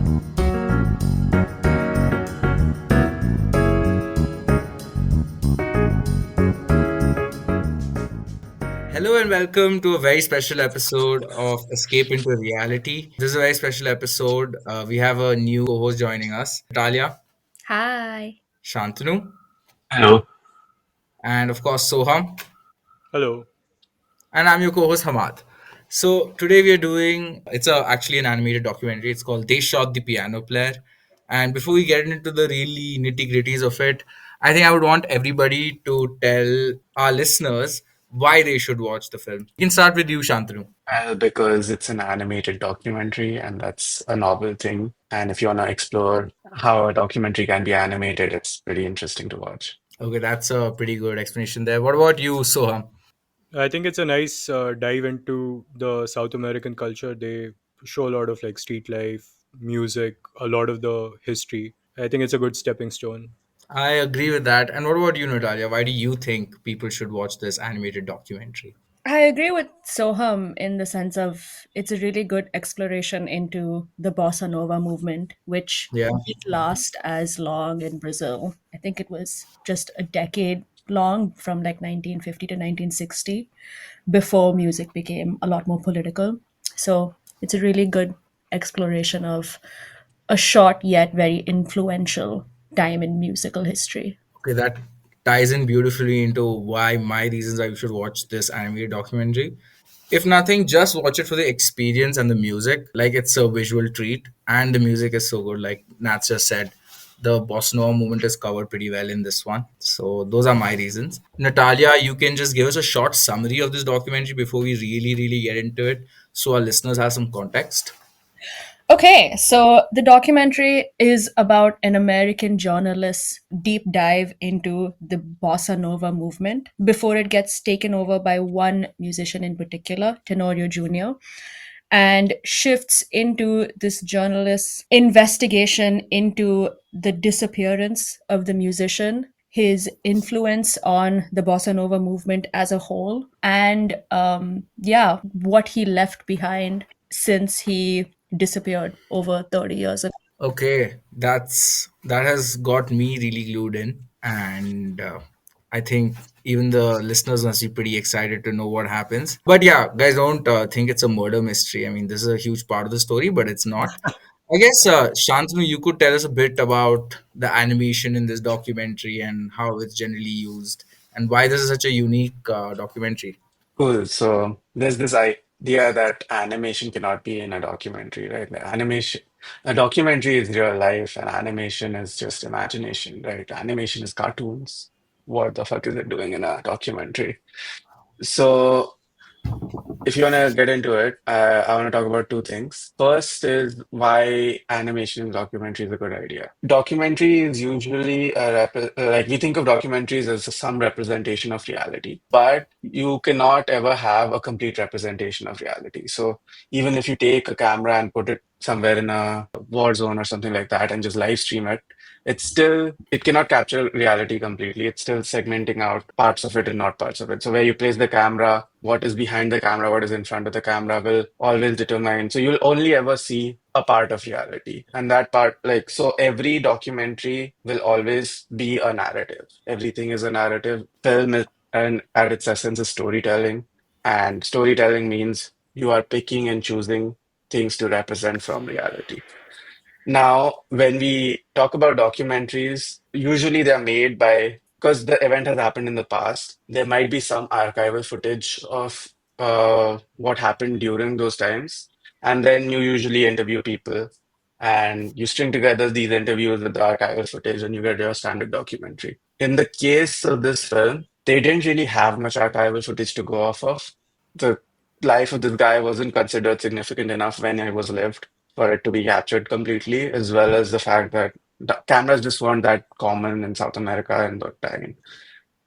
Hello and welcome to a very special episode of Escape into Reality. This is a very special episode. We have a new co-host joining us, Natalia, Hi. Shantanu, Hello. and of course Soham. Hello. And I'm your co-host Hamad. So today we are doing actually an animated documentary. It's called They Shot the Piano Player. And before we get into the really nitty-gritties of it, I think I would want everybody to tell our listeners why they should watch the film. We can start with you, Shantanu. Well, because it's an animated documentary, and that's a novel thing. And if you want to explore how a documentary can be animated, it's pretty interesting to watch. Okay, that's a pretty good explanation there. What about you, Soham? I think it's a nice dive into the South American culture. They show a lot of like street life, music, a lot of the history. I think it's a good stepping stone. I agree with that. And what about you, Natalia? Why do you think people should watch this animated documentary? I agree with Soham in the sense of it's a really good exploration into the Bossa Nova movement, which Yeah. didn't last as long in Brazil. I think it was just a decade long from like 1950 to 1960 before music became a lot more political. So it's a really good exploration of a short yet very influential time in musical history. Okay, that ties in beautifully into why my reasons why you should watch this animated documentary. If nothing, just watch it for the experience and the music. Like it's a visual treat, and the music is so good. Like Nats just said, the Bossa Nova movement is covered pretty well in this one. So those are my reasons. Natalia, you can just give us a short summary of this documentary before we really get into it, so our listeners have some context. Okay, so the documentary is about an American journalist's deep dive into the Bossa Nova movement before it gets taken over by one musician in particular, Tenorio Júnior, and shifts into this journalist's investigation into the disappearance of the musician, his influence on the Bossa Nova movement as a whole, and yeah, what he left behind since he disappeared over 30 years ago. Okay, that has got me really glued in, and I think even the listeners must be pretty excited to know what happens. But yeah, guys, don't think it's a murder mystery. I mean, this is a huge part of the story, but it's not. I guess Shantanu, you could tell us a bit about the animation in this documentary and how it's generally used, and why this is such a unique documentary. Cool. So there's this idea that animation cannot be in a documentary, right? A documentary is real life, and animation is just imagination, right? Animation is cartoons. What the fuck is it doing in a documentary? So if you want to get into it, I want to talk about two things. First is why animation in documentary is a good idea. Documentary is usually like we think of documentaries as some representation of reality, but you cannot ever have a complete representation of reality. So even if you take a camera and put it somewhere in a war zone or something like that and just live stream it, it cannot capture reality completely. It's still segmenting out parts of it and not parts of it. So where you place the camera, what is behind the camera, what is in front of the camera will always determine. So you'll only ever see a part of reality. And that part, like, so every documentary will always be a narrative. Everything is a narrative. And at its essence is storytelling. And storytelling means you are picking and choosing things to represent from reality. Now, when we talk about documentaries, usually they're made by, because the event has happened in the past, there might be some archival footage of what happened during those times. And then you usually interview people and you string together these interviews with the archival footage and you get your standard documentary. In the case of this film, they didn't really have much archival footage to go off of. The life of this guy wasn't considered significant enough when it was lived for it to be captured completely, as well as the fact that the cameras just weren't that common in South America in that time.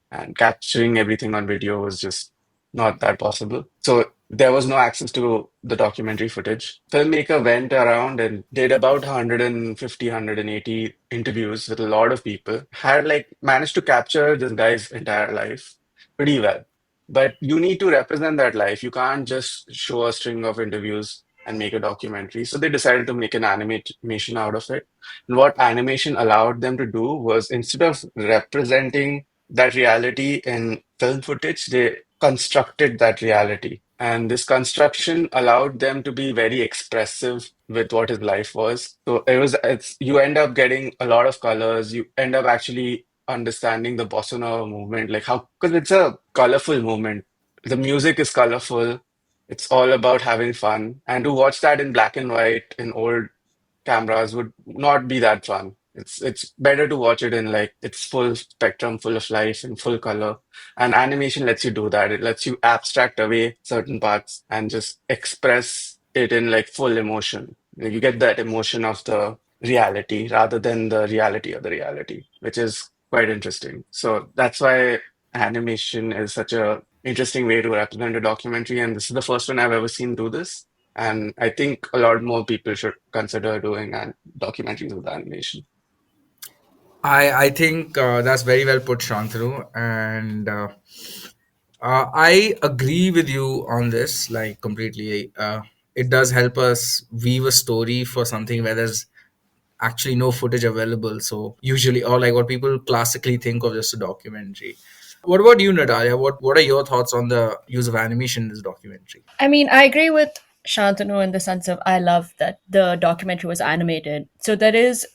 And capturing everything on video was just not that possible. So there was no access to the documentary footage. Filmmaker went around and did about 150, 180 interviews with a lot of people, had like managed to capture this guy's entire life pretty well. But you need to represent that life. You can't just show a string of interviews and make a documentary. So they decided to make an animation out of it. And what animation allowed them to do was, instead of representing that reality in film footage, they constructed that reality. And this construction allowed them to be very expressive with what his life was. So it's you end up getting a lot of colors. You end up actually understanding the Bossa Nova movement, like how, because it's a colorful movement. The music is colorful. It's all about having fun. And to watch that in black and white in old cameras would not be that fun. It's better to watch it in like its full spectrum, full of life and full color. And animation lets you do that. It lets you abstract away certain parts and just express it in like full emotion. You get that emotion of the reality rather than the reality of the reality, which is quite interesting. So that's why animation is such a interesting way to represent a documentary. And this is the first one I've ever seen do this. And I think a lot more people should consider doing documentaries with animation. I think that's very well put, Shantanu, and I agree with you on this, like completely. It does help us weave a story for something where there's actually no footage available. So usually, or like what people classically think of just a documentary. What about you, Natalia? What are your thoughts on the use of animation in this documentary? I mean, I agree with Shantanu in the sense of I love that the documentary was animated. So there is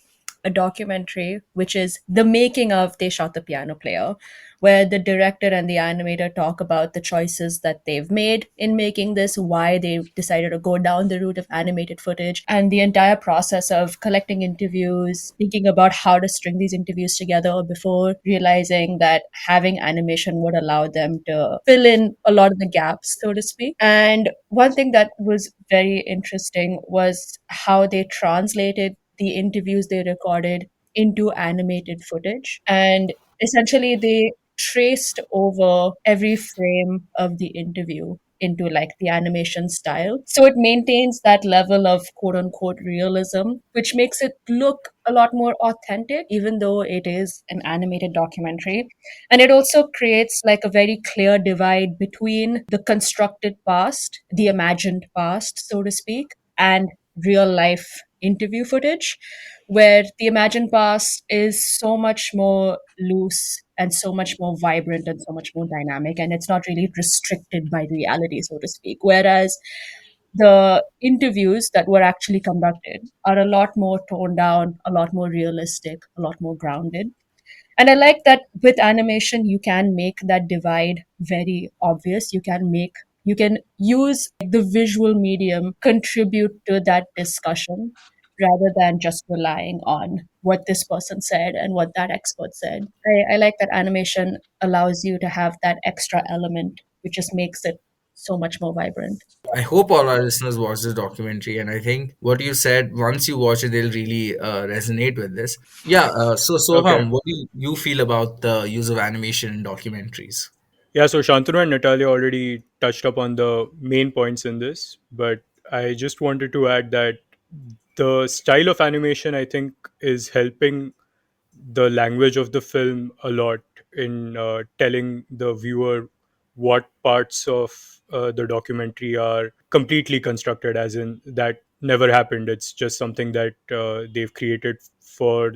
a documentary which is the making of They Shot the Piano Player, where the director and the animator talk about the choices that they've made in making this, why they decided to go down the route of animated footage, and the entire process of collecting interviews, thinking about how to string these interviews together before realizing that having animation would allow them to fill in a lot of the gaps, so to speak. And one thing that was very interesting was how they translated the interviews they recorded into animated footage. And essentially, they traced over every frame of the interview into like the animation style. So it maintains that level of quote unquote realism, which makes it look a lot more authentic, even though it is an animated documentary. And it also creates like a very clear divide between the constructed past, the imagined past, so to speak, and real life interview footage, where the imagined past is so much more loose and so much more vibrant and so much more dynamic, and it's not really restricted by reality, so to speak. Whereas the interviews that were actually conducted are a lot more toned down, a lot more realistic, a lot more grounded. And I like that with animation, you can make that divide very obvious. You can use the visual medium contribute to that discussion rather than just relying on what this person said and what that expert said. I like that animation allows you to have that extra element, which just makes it so much more vibrant. I hope all our listeners watch this documentary, and I think what you said, once you watch it, they'll really resonate with this. Yeah. So Okay. Soham, what do you feel about the use of animation in documentaries? Yeah, so Shantanu and Natalia already touched up on the main points in this, but I just wanted to add that the style of animation, I think, is helping the language of the film a lot in telling the viewer what parts of the documentary are completely constructed, as in that never happened. It's just something that they've created for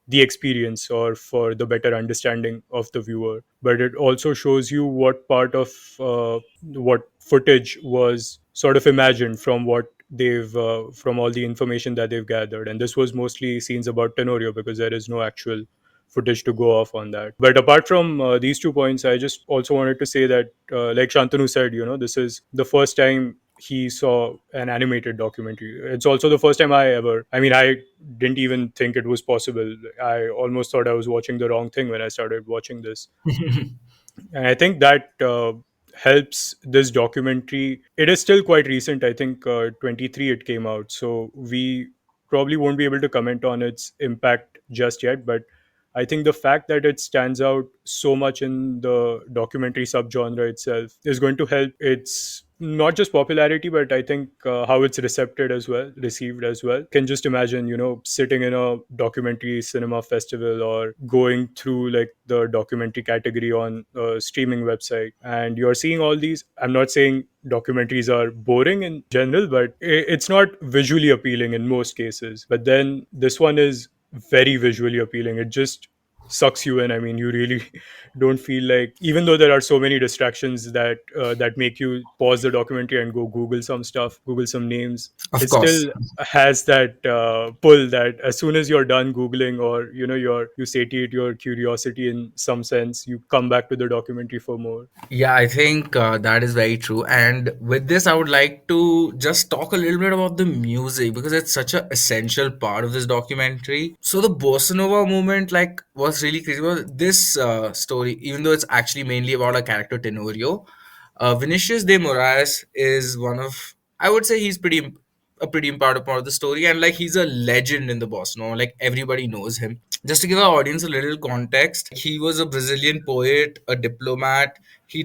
the experience or for the better understanding of the viewer. But it also shows you what part of what footage was sort of imagined from what they've from all the information that they've gathered. And this was mostly scenes about Tenorio because there is no actual footage to go off on that. But apart from these 2 points, I just also wanted to say that, like Shantanu said, this is the first time he saw an animated documentary. It's also the first time I mean, I didn't even think it was possible. I almost thought I was watching the wrong thing when I started watching this. And I think that helps this documentary. It is still quite recent. I think 23 it came out. So we probably won't be able to comment on its impact just yet. But I think the fact that it stands out so much in the documentary subgenre itself is going to help its not just popularity, but I think how it's received as well. Can just imagine, sitting in a documentary cinema festival or going through like the documentary category on a streaming website, and you're seeing all these. I'm not saying documentaries are boring in general, but it's not visually appealing in most cases. But then this one is very visually appealing. It just sucks you in. I mean, you really don't feel like, even though there are so many distractions that make you pause the documentary and go Google some stuff, Google some names, Of it course. still has that pull that as soon as you're done googling, or you satiate your curiosity in some sense, you come back to the documentary for more. Yeah, I think that is very true. And with this, I would like to just talk a little bit about the music because it's such an essential part of this documentary. So the Bossa Nova movement, like, was really crazy. Well, this story, even though it's actually mainly about a character Tenorio, Vinicius de Moraes is one of, I would say, a pretty important part of the story, and like he's a legend in the Bossa Nova. Like everybody knows him. Just to give our audience a little context, he was a Brazilian poet, a diplomat. He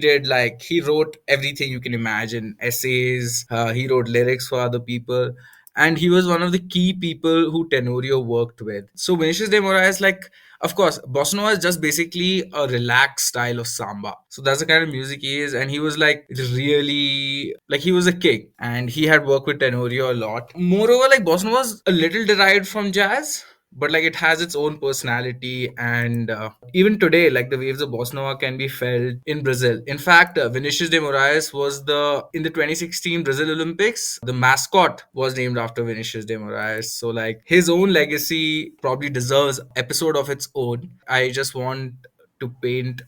wrote everything you can imagine, essays, he wrote lyrics for other people, and he was one of the key people who Tenorio worked with. So Vinicius de Moraes, like, of course, bossa nova is just basically a relaxed style of samba. So that's the kind of music he is, and he was like really, like, he was a king, and he had worked with Tenorio a lot. Moreover, like, bossa nova was a little derived from jazz, but like it has its own personality, and even today, like, the waves of bossa nova can be felt in Brazil. In fact, Vinicius de Moraes was the in the 2016 Brazil Olympics, the mascot was named after Vinicius de Moraes. So like his own legacy probably deserves episode of its own. I just want to paint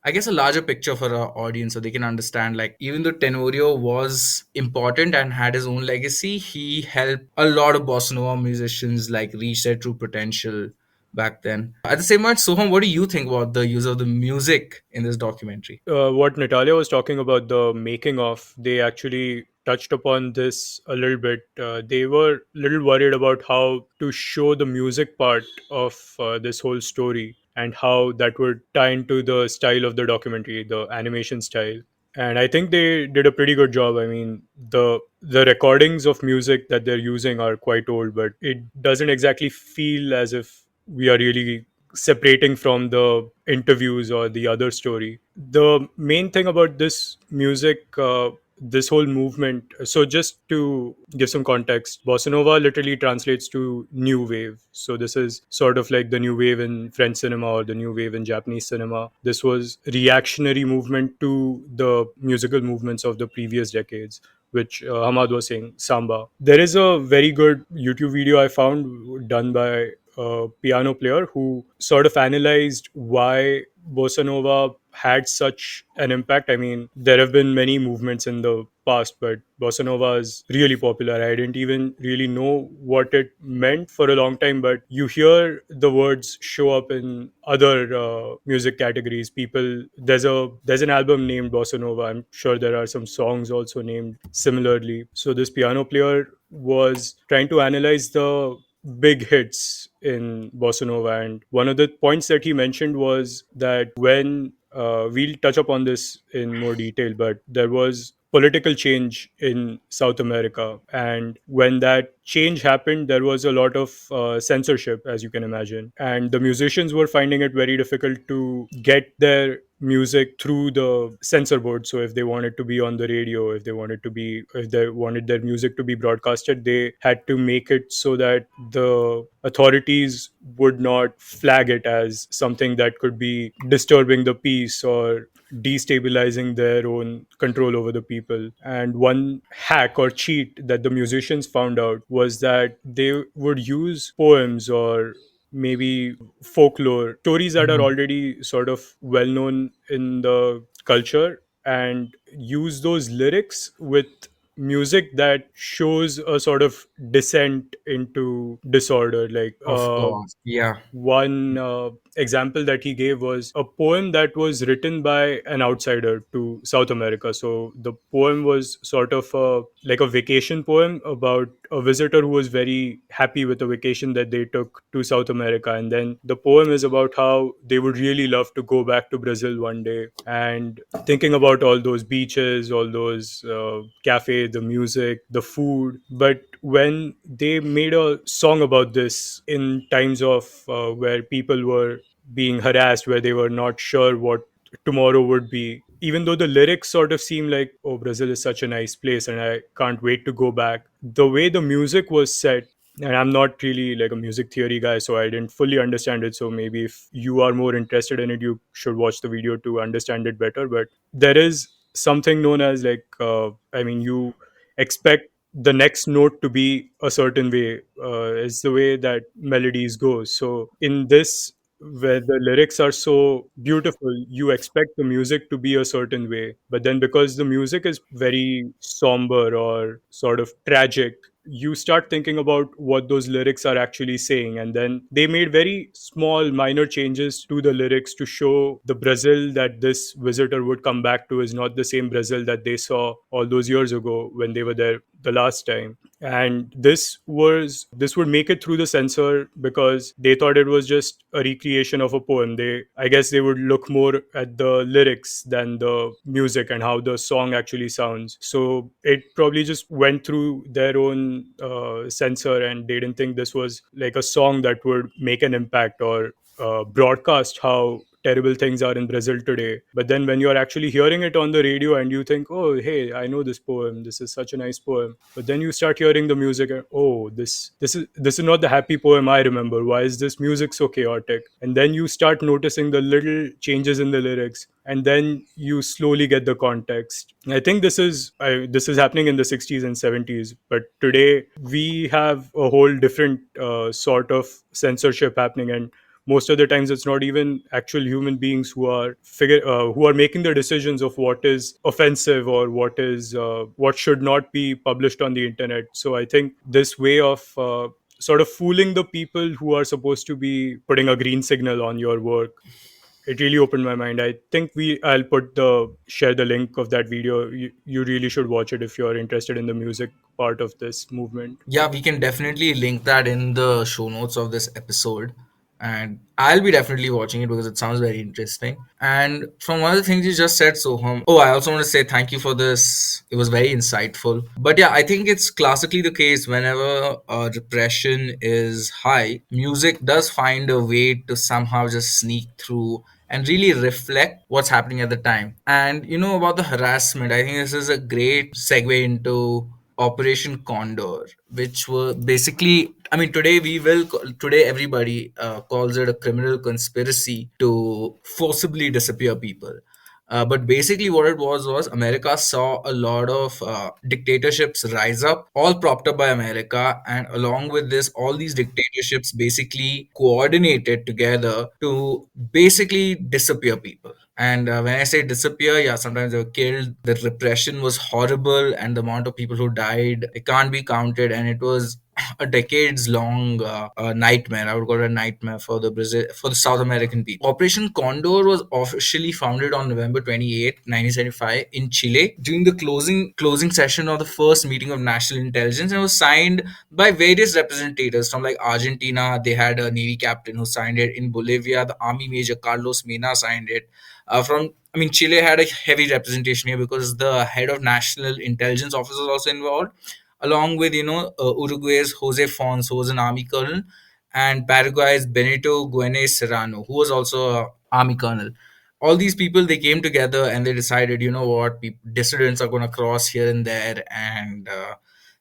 I guess a larger picture for our audience so they can understand, like, even though Tenorio was important and had his own legacy, he helped a lot of bossa nova musicians like reach their true potential back then. At the same moment, Soham, what do you think about the use of the music in this documentary? What Natalia was talking about, the making of, they actually touched upon this a little bit. They were a little worried about how to show the music part of this whole story and how that would tie into the style of the documentary, the animation style. And I think they did a pretty good job. I mean, the recordings of music that they're using are quite old, but it doesn't exactly feel as if we are really separating from the interviews or the other story. The main thing about this music, this whole movement, so just to give some context, bossa nova literally translates to new wave. So this is sort of like the new wave in French cinema or the new wave in Japanese cinema. This was reactionary movement to the musical movements of the previous decades, which Hamad was saying, samba. There is a very good YouTube video I found done by a piano player who sort of analyzed why bossa nova had such an impact. I mean, there have been many movements in the past, but bossa nova is really popular. I didn't even really know what it meant for a long time, but you hear the words show up in other music categories. People, there's an album named bossa nova. I'm sure there are some songs also named similarly. So this piano player was trying to analyze the big hits in bossa nova, and one of the points that he mentioned was that when we'll touch upon this in more detail, but there was political change in South America, and when that change happened, there was a lot of censorship, as you can imagine, and the musicians were finding it very difficult to get their music through the censor board. So if they wanted to be on the radio, if they wanted their music to be broadcasted, they had to make it so that the authorities would not flag it as something that could be disturbing the peace or destabilizing their own control over the people. And one hack or cheat that the musicians found out was that they would use poems or maybe folklore stories that are already sort of well known in the culture, and use those lyrics with music that shows a sort of descent into disorder. Like Of course, yeah. one example that he gave was a poem that was written by an outsider to South America. So the poem was sort of a like a vacation poem about a visitor who was very happy with the vacation that they took to South America. And then the poem is about how they would really love to go back to Brazil one day, and thinking about all those beaches, all those cafes, the music, the food. But when they made a song about this in times of where people were being harassed, where they were not sure what tomorrow would be, even though the lyrics sort of seem like, oh, Brazil is such a nice place and I can't wait to go back, the way the music was set, and I'm not really like a music theory guy, so I didn't fully understand it. So maybe if you are more interested in it, you should watch the video to understand it better. But there is something known as like, I mean, you expect the next note to be a certain way, is the way that melodies go. So in this, where the lyrics are so beautiful, you expect the music to be a certain way. But then because the music is very somber or sort of tragic, you start thinking about what those lyrics are actually saying. And then they made very small, minor changes to the lyrics to show the Brazil that this visitor would come back to is not the same Brazil that they saw all those years ago when they were there the last time. And this would make it through the censor because they thought it was just a recreation of a poem. They, I guess, they would look more at the lyrics than the music and how the song actually sounds. So it probably just went through their own censor, and they didn't think this was like a song that would make an impact or broadcast how terrible things are in Brazil today. But then when you're actually hearing it on the radio and you think, oh, hey, I know this poem. This is such a nice poem. But then you start hearing the music and, oh, this is not the happy poem I remember. Why is this music so chaotic? And then you start noticing the little changes in the lyrics, and then you slowly get the context. I think this is happening in the 60s and 70s, but today we have a whole different sort of censorship happening. And most of the times it's not even actual human beings who are making the decisions of what is offensive or what should not be published on the internet. So I think this way of sort of fooling the people who are supposed to be putting a green signal on your work, it really opened my mind. I think I'll share the link of that video. You really should watch it if you're interested in the music part of this movement. Yeah, we can definitely link that in the show notes of this episode. And I'll be definitely watching it because it sounds very interesting. And from one of the things you just said, Soham, oh, I also want to say thank you for this. It was very insightful. But yeah, I think it's classically the case whenever repression is high, music does find a way to somehow just sneak through and really reflect what's happening at the time. And about the harassment, I think this is a great segue into Operation Condor, which were basically, I mean, today everybody calls it a criminal conspiracy to forcibly disappear people. But basically, what it was America saw a lot of dictatorships rise up, all propped up by America. And along with this, all these dictatorships basically coordinated together to basically disappear people. And when I say disappear, yeah, sometimes they were killed. The repression was horrible, and the amount of people who died, it can't be counted. And it was a decades long nightmare. I would call it a nightmare for the South American people. Operation Condor was officially founded on November 28th, 1975 in Chile during the closing session of the first meeting of national intelligence, and was signed by various representatives from like Argentina. They had a navy captain who signed it. In Bolivia, the army major Carlos Mena signed it. Chile had a heavy representation here because the head of national intelligence office was also involved, along with Uruguay's Jose Fons, who was an army colonel, and Paraguay's Benito Guenes Serrano, who was also an army colonel. All these people, they came together and they decided, you know what, dissidents are going to cross here and there, and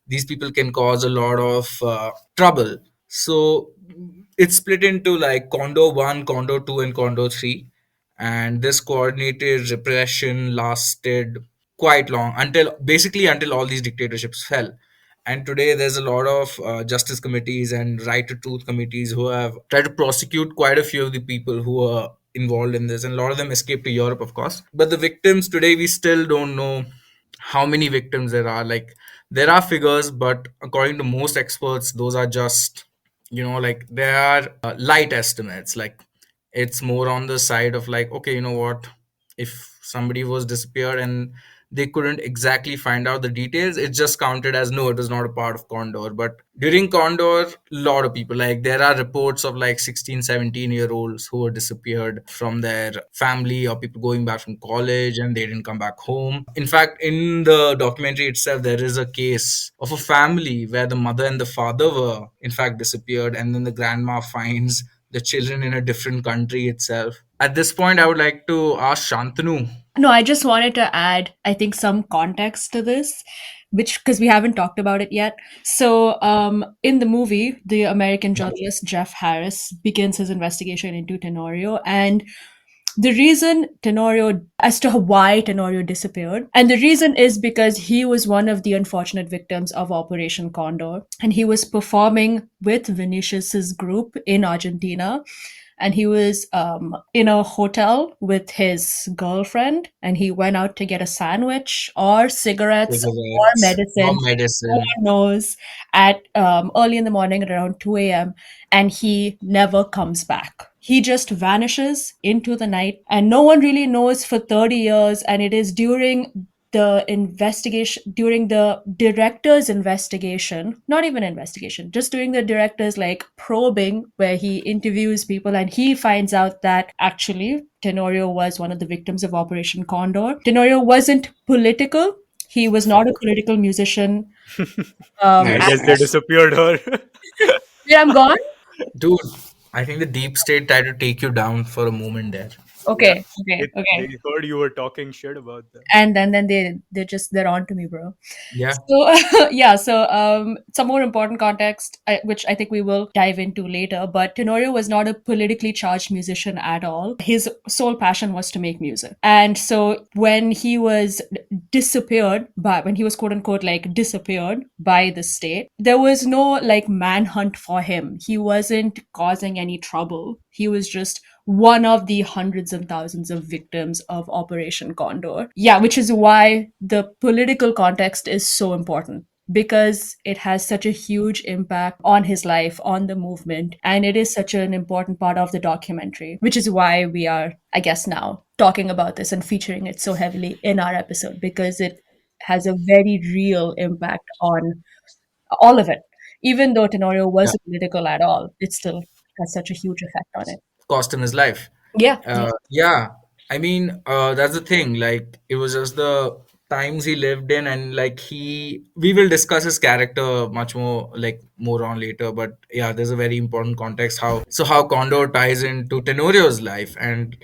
these people can cause a lot of trouble. So it's split into like Condor 1, Condor 2, and Condor 3. And this coordinated repression lasted quite long, until all these dictatorships fell. And today there's a lot of justice committees and right to truth committees who have tried to prosecute quite a few of the people who are involved in this, and a lot of them escaped to Europe, of course. But the victims today, we still don't know how many victims there are. Like, there are figures, but according to most experts, those are just, like, there are light estimates. Like, it's more on the side of like, okay, you know what, if somebody was disappeared and they couldn't exactly find out the details. It just counted as no, it was not a part of Condor. But during Condor, a lot of people, like there are reports of like 16, 17-year olds who were disappeared from their family, or people going back from college and they didn't come back home. In fact, in the documentary itself, there is a case of a family where the mother and the father were in fact disappeared, and then the grandma finds the children in a different country itself. At this point, I would like to ask Shantanu. No, I just wanted to add, I think, some context to this, which because we haven't talked about it yet. So, in the movie, the American journalist Jeff Harris begins his investigation into Tenorio, and the reason Tenorio, as to why Tenorio disappeared, and the reason is because he was one of the unfortunate victims of Operation Condor, and he was performing with Vinicius's group in Argentina, and he was in a hotel with his girlfriend, and he went out to get a sandwich or cigarettes or Cigarettes or medicine, no medicine. one knows, at early in the morning at around 2 a.m., and he never comes back. He just vanishes into the night, and no one really knows for 30 years. And it is during the director's investigation, not even investigation, just during the director's like probing, where he interviews people and he finds out that actually Tenorio was one of the victims of Operation Condor. Tenorio wasn't political. He was not a political musician. I Nice, guess they nice. disappeared her. Yeah, I'm gone. Dude, I think the deep state tried to take you down for a moment there. Yeah, Okay, okay, they okay. heard you were talking shit about them. And then they're on to me, bro. Yeah. So yeah, so some more important context, which I think we will dive into later. But Tenorio was not a politically charged musician at all. His sole passion was to make music, and so when he was when he was quote unquote like disappeared by the state, there was no like manhunt for him. He wasn't causing any trouble. He was just one of the hundreds and thousands of victims of Operation Condor. Yeah, which is why the political context is so important, because it has such a huge impact on his life, on the movement, and it is such an important part of the documentary, which is why we are, I guess, now talking about this and featuring it so heavily in our episode, because it has a very real impact on all of it. Even though Tenorio Yeah. wasn't political at all, it still has such a huge effect on it. Cost him his life. Yeah, Yeah. I mean, that's the thing. Like, it was just the times he lived in, and like we will discuss his character much more, like more on later. But yeah, there's a very important context how Condor ties into Tenorio's life, and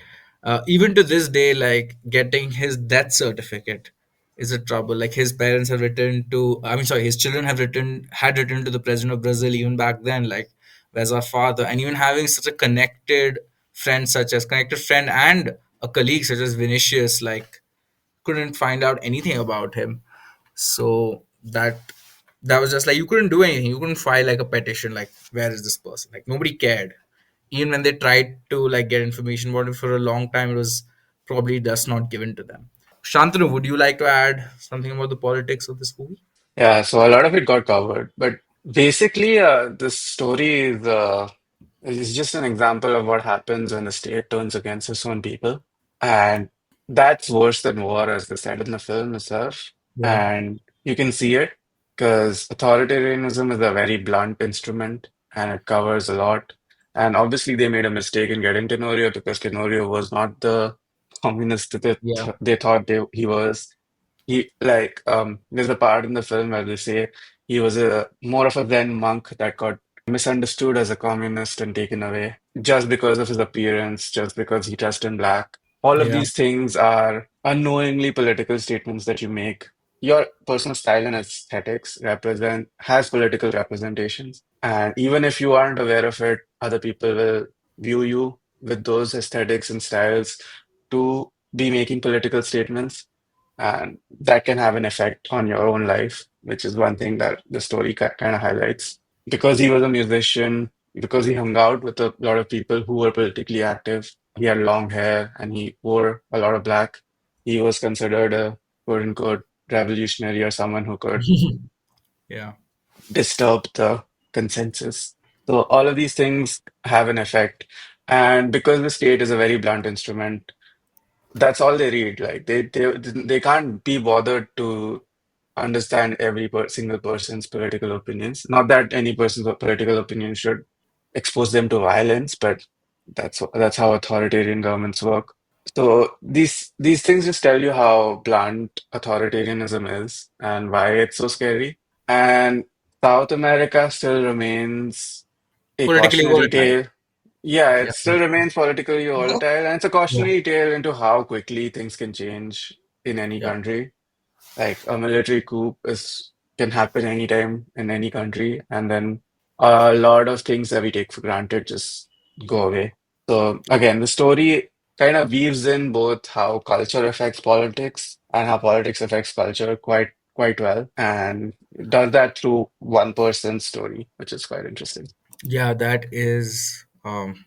even to this day, like getting his death certificate is a trouble. Like his parents have written to, I mean, sorry, his children had written to the president of Brazil even back then, like, where's our father? And even having such a connected friend and a colleague such as Vinicius, like, couldn't find out anything about him. So that was just like, you couldn't do anything. You couldn't file like a petition, like, where is this person? Like, nobody cared. Even when they tried to like get information about it for a long time, it was probably just not given to them. Shantanu, would you like to add something about the politics of this movie? Yeah, so a lot of it got covered, but basically, this story is just an example of what happens when the state turns against its own people, and that's worse than war, as they said in the film itself. Yeah. And you can see it because authoritarianism is a very blunt instrument, and it covers a lot. And obviously, they made a mistake in getting Tenorio because Tenorio was not the communist that Yeah. they thought he was. There's a part in the film where they say he was a more of a Zen monk that got misunderstood as a communist and taken away just because of his appearance, just because he dressed in black. All of Yeah. these things are unknowingly political statements that you make. Your personal style and aesthetics represent has political representations, and even if you aren't aware of it, other people will view you with those aesthetics and styles to be making political statements, and that can have an effect on your own life, which is one thing that the story kind of highlights. Because he was a musician, because he hung out with a lot of people who were politically active, he had long hair and he wore a lot of black. He was considered a quote unquote revolutionary or someone who could Yeah. disturb the consensus. So all of these things have an effect. And because the state is a very blunt instrument, that's all they read. Like they can't be bothered to understand every single person's political opinions. Not that any person's political opinion should expose them to violence, but that's how authoritarian governments work. So these things just tell you how blunt authoritarianism is and why it's so scary. And South America still remains a Politically cautionary volatile. tale. Yeah, Yeah. it still remains politically volatile, and it's a Yeah. cautionary tale into how quickly things can change in any Yeah. country. Like a military coup is can happen anytime in any country, and then a lot of things that we take for granted just go away. So again, the story kind of weaves in both how culture affects politics and how politics affects culture quite well, and does that through one person's story, which is quite interesting. Yeah, that is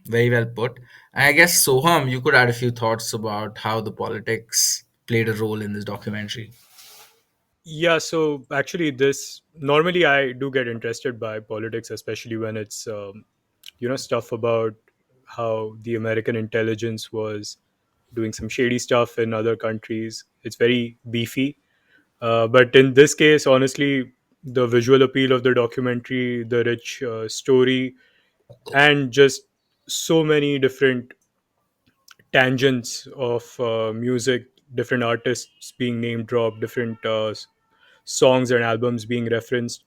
very well put. I guess Soham, you could add a few thoughts about how the politics played a role in this documentary. Yeah, so actually, this normally I do get interested by politics, especially when it's stuff about how the American intelligence was doing some shady stuff in other countries. It's very beefy, but in this case, honestly, the visual appeal of the documentary, the rich story, and just so many different tangents of music, different artists being name dropped, different songs and albums being referenced.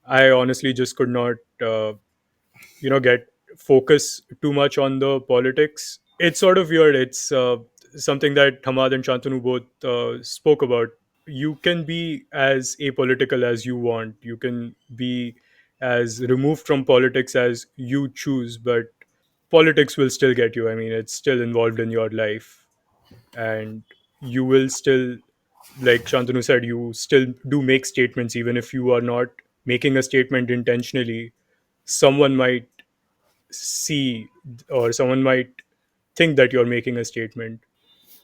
I honestly just could not, get focus too much on the politics. It's sort of weird. It's something that Hamad and Shantanu both spoke about. You can be as apolitical as you want. You can be as removed from politics as you choose, but politics will still get you. I mean, it's still involved in your life, and you will still, like Shantanu said, you still do make statements even if you are not making a statement intentionally. Someone might see, or someone might think that you're making a statement.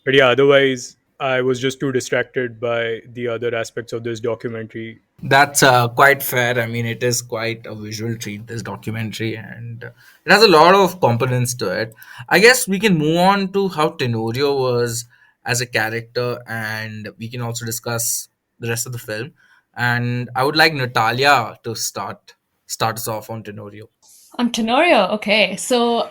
But yeah, otherwise I was just too distracted by the other aspects of this documentary. That's quite fair. I mean, it is quite a visual treat, this documentary, and it has a lot of components to it. I guess we can move on to how Tenorio was as a character, and we can also discuss the rest of the film. And I would like Natalia to start us off on Tenorio. Tenorio. Okay, so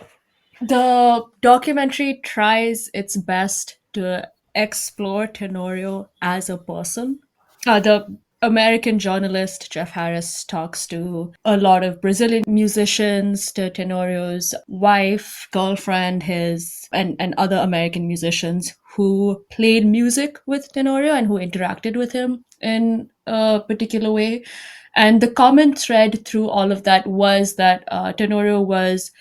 the documentary tries its best to explore Tenorio as a person. The American journalist Jeff Harris talks to a lot of Brazilian musicians, to Tenorio's wife, girlfriend, his and other American musicians who played music with Tenorio and who interacted with him in a particular way. And the common thread through all of that was that Tenorio was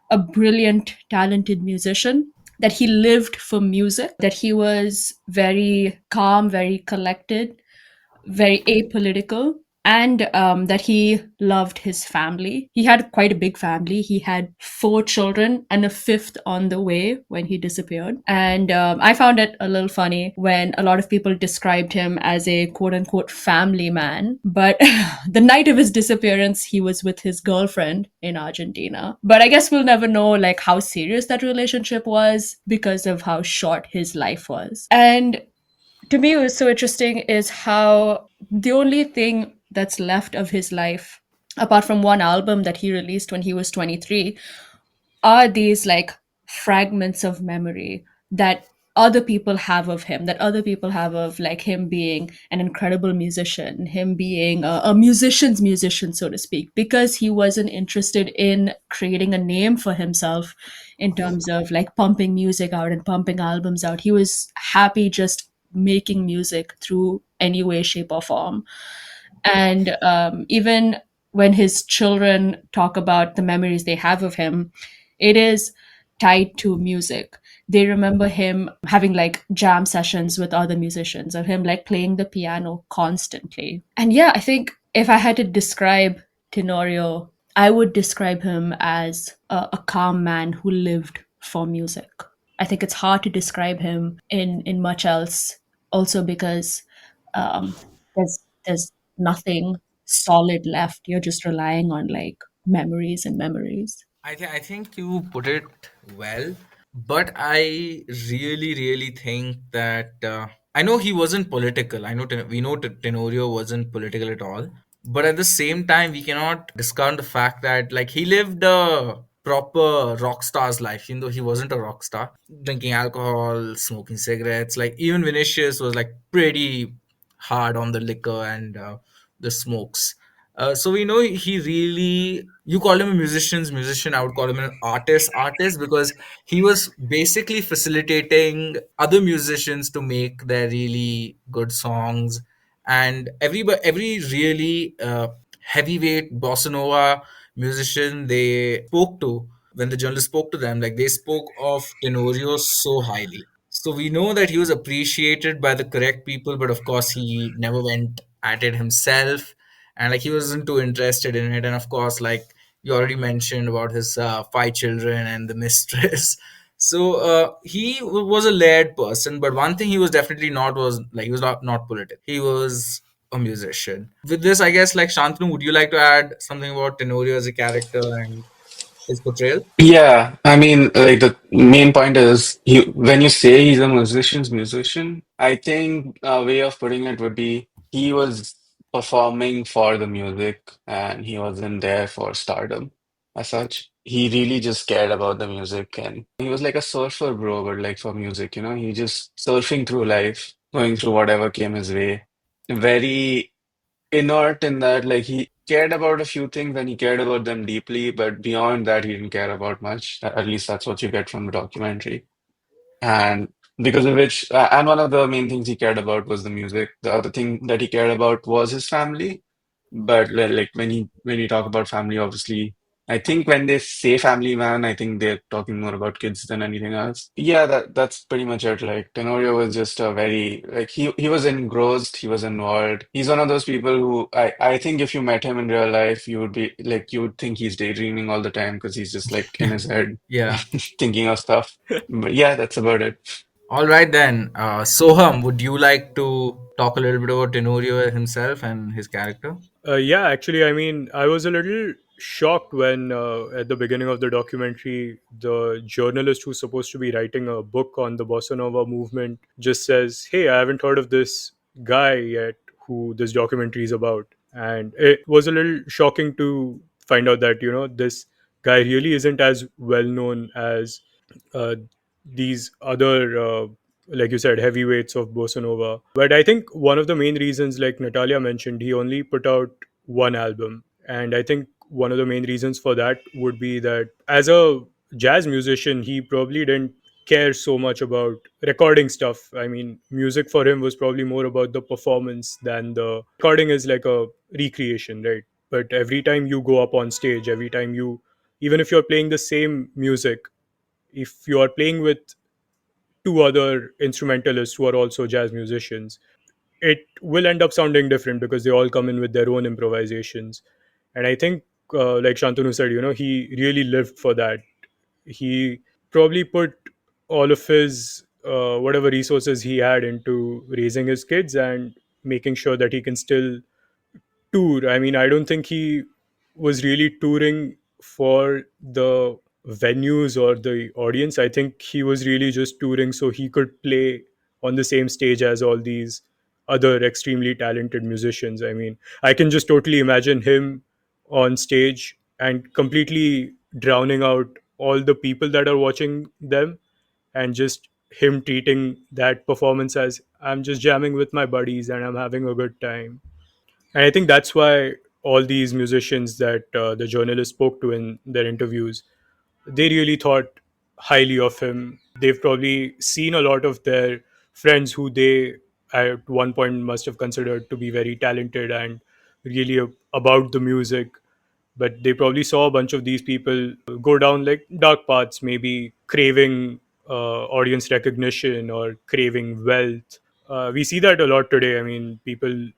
a brilliant, talented musician, that he lived for music, that he was very calm, very collected, very apolitical, and that he loved his family. He had quite a big family. He had four children and a fifth on the way when he disappeared. And I found it a little funny when a lot of people described him as a quote unquote family man. But the night of his disappearance, he was with his girlfriend in Argentina. But I guess we'll never know like how serious that relationship was because of how short his life was. And to me, what was so interesting is how the only thing that's left of his life, apart from one album that he released when he was 23, are these like fragments of memory that other people have of him, that other people have of like him being an incredible musician, him being a musician's musician, so to speak, because he wasn't interested in creating a name for himself in terms of like pumping music out and pumping albums out. He was happy just making music through any way, shape, or form. And even when his children talk about the memories they have of him, it is tied to music. They remember him having like jam sessions with other musicians, of him like playing the piano constantly. And yeah, I think if I had to describe Tenorio, I would describe him as a calm man who lived for music. I think it's hard to describe him in much else, also because um, there's nothing solid left. You're just relying on like memories and memories. I think you put it well, But I really think that I know he wasn't political. I know we know Tenorio wasn't political at all. But at the same time, we cannot discount the fact that like he lived a proper rock star's life, even though he wasn't a rock star. Drinking alcohol, smoking cigarettes. Like even Vinicius was like pretty hard on the liquor and the smokes. So we know he really. You call him a musician. I would call him an artist because he was basically facilitating other musicians to make their really good songs. And every really heavyweight bossa nova musician they spoke to, when the journalist spoke to them, like they spoke of Tenorio so highly. So we know that he was appreciated by the correct people, but of course he never went at it himself, and like he wasn't too interested in it. And of course, like you already mentioned about his five children and the mistress. So was a layered person, but one thing he was definitely not was like he was not political. He was a musician. With this, I guess like Shantanu, would you like to add something about Tenorio as a character and his portrayal? Yeah, I mean, like the main point is when you say he's a musician's musician, I think a way of putting it would be he was performing for the music and he wasn't there for stardom as such. He really just cared about the music and he was like a surfer bro, but like for music, he just surfing through life, going through whatever came his way. Very inert in that like he cared about a few things and he cared about them deeply, but beyond that he didn't care about much. At least that's what you get from the documentary. And because of which, and one of the main things he cared about was the music. The other thing that he cared about was his family. But like when you talk about family, obviously, I think when they say family man, I think they're talking more about kids than anything else. Yeah, that's pretty much it. Like Tenorio was just a very like he was engrossed, he was involved. He's one of those people who I think if you met him in real life, you would be like you would think he's daydreaming all the time because he's just like in his head Yeah. thinking of stuff. But yeah, that's about it. All right then. Soham, would you like to talk a little bit about Tenorio himself and his character? Yeah, actually, I mean, I was a little shocked when, at the beginning of the documentary, the journalist who's supposed to be writing a book on the Bossa Nova movement just says, "Hey, I haven't heard of this guy yet who this documentary is about." And it was a little shocking to find out that, this guy really isn't as well known as uh, these other, like you said, heavyweights of bossa nova. But I think one of the main reasons, like Natalia mentioned, he only put out one album, and I think one of the main reasons for that would be that as a jazz musician, he probably didn't care so much about recording stuff. I mean, music for him was probably more about the performance than the recording is like a recreation, right? But every time you go up on stage, every time you, even if you're playing the same music, if you are playing with two other instrumentalists who are also jazz musicians, it will end up sounding different because they all come in with their own improvisations. And I think, like Shantanu said, he really lived for that. He probably put all of his whatever resources he had into raising his kids and making sure that he can still tour. I mean, I don't think he was really touring for the venues or the audience. I think he was really just touring so he could play on the same stage as all these other extremely talented musicians. I mean, I can just totally imagine him on stage and completely drowning out all the people that are watching them, and just him treating that performance as, I'm just jamming with my buddies and I'm having a good time. And I think that's why all these musicians that the journalist spoke to in their interviews, they really thought highly of him. They've probably seen a lot of their friends who they at one point must have considered to be very talented and really about the music, but they probably saw a bunch of these people go down like dark paths, maybe craving audience recognition or craving wealth. We see that a lot today. I mean, people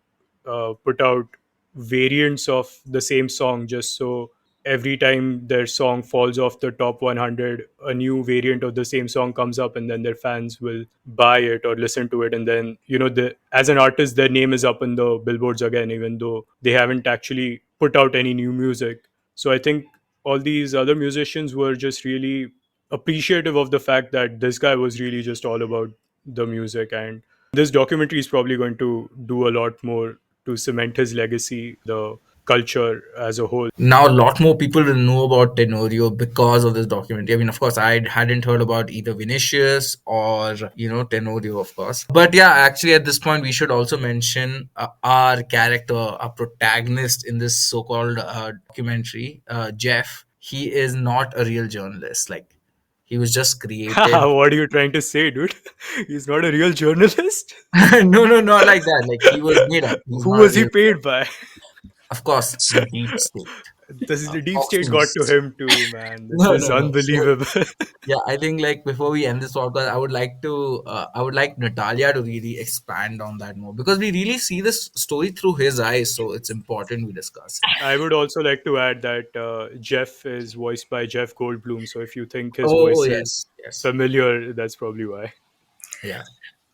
put out variants of the same song just so every time their song falls off the top 100, a new variant of the same song comes up, and then their fans will buy it or listen to it. And then, as an artist, their name is up in the billboards again, even though they haven't actually put out any new music. So I think all these other musicians were just really appreciative of the fact that this guy was really just all about the music. And this documentary is probably going to do a lot more to cement his legacy, the culture as a whole. Now a lot more people will know about Tenorio because of this documentary. I mean, of course, I hadn't heard about either Vinicius or Tenorio, of course. But yeah, actually, at this point, we should also mention our character, our protagonist in this so-called documentary, Jeff. He is not a real journalist. Like, he was just created. What are you trying to say, dude? He's not a real journalist? No, no, not like that. Like, he was made up. He's Who not a was he real. paid by? Of course, the deep state. The deep Fox state got to News. him too, man. This No, is no, no. So unbelievable. yeah, I think like before we end this podcast, I would like Natalia to really expand on that more because we really see this story through his eyes. So it's important we discuss it. I would also like to add that Jeff is voiced by Jeff Goldblum. So if you think his Oh voice is yes, yes, familiar, that's probably why. yeah.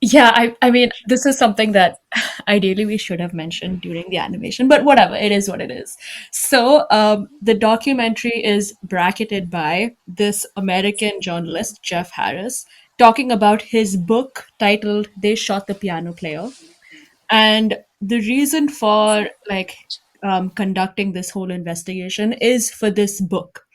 Yeah, I mean, this is something that ideally we should have mentioned during the animation, but whatever, it is what it is. So, the documentary is bracketed by this American journalist, Jeff Harris, talking about his book titled They Shot the Piano Player. And the reason for conducting this whole investigation is for this book.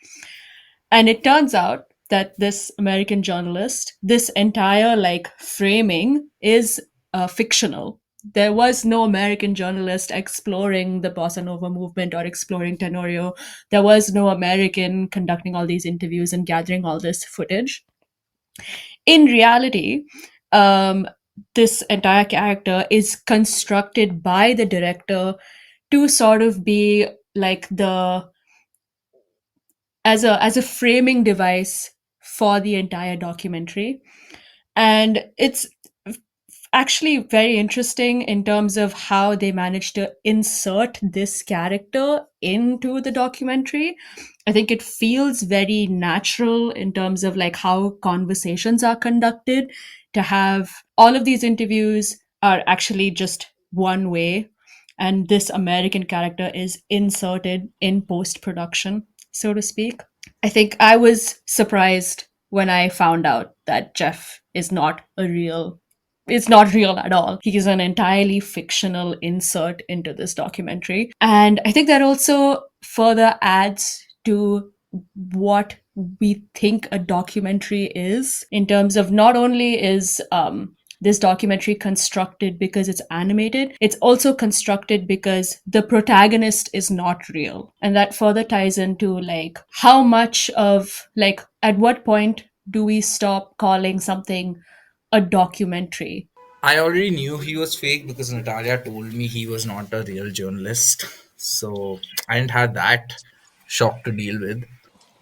And it turns out that this American journalist, this entire framing is fictional. There was no American journalist exploring the Bossa Nova movement or exploring Tenorio. There was no American conducting all these interviews and gathering all this footage. In reality, um, this entire character is constructed by the director to sort of be like the as a framing device for the entire documentary. And it's actually very interesting in terms of how they managed to insert this character into the documentary. I think it feels very natural in terms of like how conversations are conducted, to have all of these interviews are actually just one way, and this American character is inserted in post production, so to speak. I think I was surprised when I found out that Jeff is not a real it's not real at all. He's an entirely fictional insert into this documentary. And I think that also further adds to what we think a documentary is, in terms of not only is this documentary constructed because it's animated, it's also constructed because the protagonist is not real. And that further ties into like how much of like at what point do we stop calling something a documentary? I already knew he was fake because Natalia told me he was not a real journalist. So I didn't have that shock to deal with.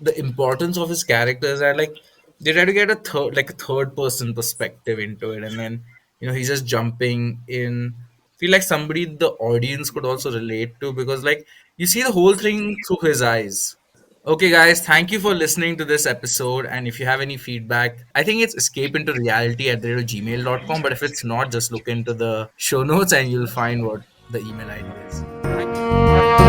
The importance of his characters are like they try to get a third person perspective into it, and then he's just jumping in. Feel like somebody the audience could also relate to because like you see the whole thing through his eyes. Okay, guys, thank you for listening to this episode. And if you have any feedback, I think it's escape into reality at gmail.com. But if it's not, just look into the show notes and you'll find what the email ID is. Thank you.